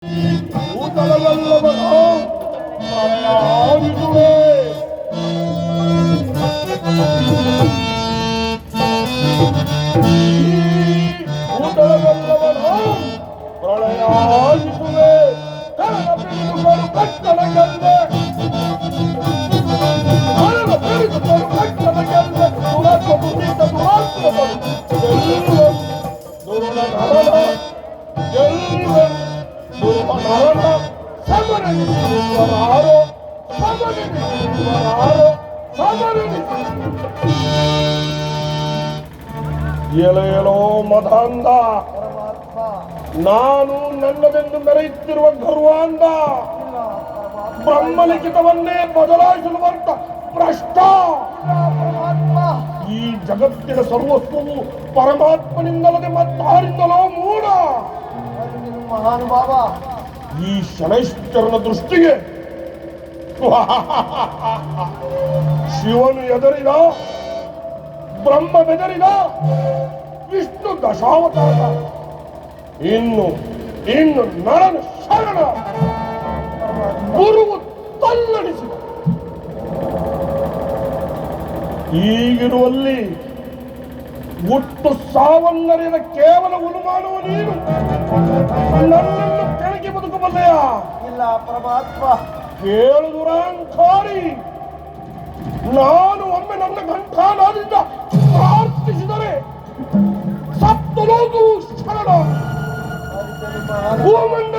ಭೂತಲವೆಲ್ಲವನ್ನೂ ಮರೆಯಾಗಿರುವೆ. ಭೂತಲವೆಲ್ಲವನ್ನೂ ಪ್ರಳಯಾಗಿಸುವೆ. ಕರಣ ಬಿರುದುಗಳು ಕಟ್ಟಡ ಗೆಲ್ಲೆ, ಕರಣ ಬಿರುದುಗಳು ಕಟ್ಟಡ ಗೆಲ್ಲೆ. ದುರಾತ್ಮ ದುರ್ನೀತ ದುರಾತ್ಮಗಳು ಗೆಲ್ಲುವೆ. ದುರುಳನರಣ ಗೆಲ್ಲುವೆ. ದುರ್ಮನರಣ ಸಮರಣಿಸುವರಾರೋ, ಸಮರಣಿಸುವರಾರೋ, ಸಮರಣಿಸು. ಎಲೆಯಲೋ ಮದಾಂಧ, ನಾನು ನನ್ನದೆಂದು ಮೆರೆಯುತ್ತಿರುವ ಗರ್ವಾಂಧ, ಬ್ರಹ್ಮಲಿಖಿತವನ್ನೇ ಬದಲಾಯಿಸಲು ಹೊರಟ ಭ್ರಷ್ಟ. ಈ ಜಗತ್ತಿನ ಸರ್ವಸ್ವವು ಪರಮಾತ್ಮನಿಂದಲದೆ ಮತ್ತಾರಿಂದಲೋ ಮೂಢ. ಮಹಾನುಭಾವ, ಈ ಶನೈಶ್ಚರನ ದೃಷ್ಟಿಗೆ ಶಿವನು ಎದರಿದ, ಬ್ರಹ್ಮ ಬೆದರಿದ, ವಿಷ್ಣು ದಶಾವತಾರ. ಇನ್ನು ನರನ ಶರಣ ಗುರುವು ತಲ್ಲಣಿಸಿದ. ಈಗಿರುವಲ್ಲಿ ಹುಟ್ಟು ಸಾವನ್ನರಿಯದ ಕೇವಲ ಉನುಮಾನವು ನೀನು. ನನ್ನನ್ನು ಕೆಳಗೆ ಬದುಕಬಲ್ಲೆಯ? ಇಲ್ಲ ಪರಮಾತ್ಮ. ಕೇಳು ದುರಾಂಕಾರಿ, ನಾನು ಒಮ್ಮೆ ನನ್ನ ಘಂಟಾನಾದಿಂದ ಪ್ರಾರ್ಥಿಸಿದರೆ ಸಪ್ತಲೋಕವು ಶರಣ, ಭೂಮಂಡಲ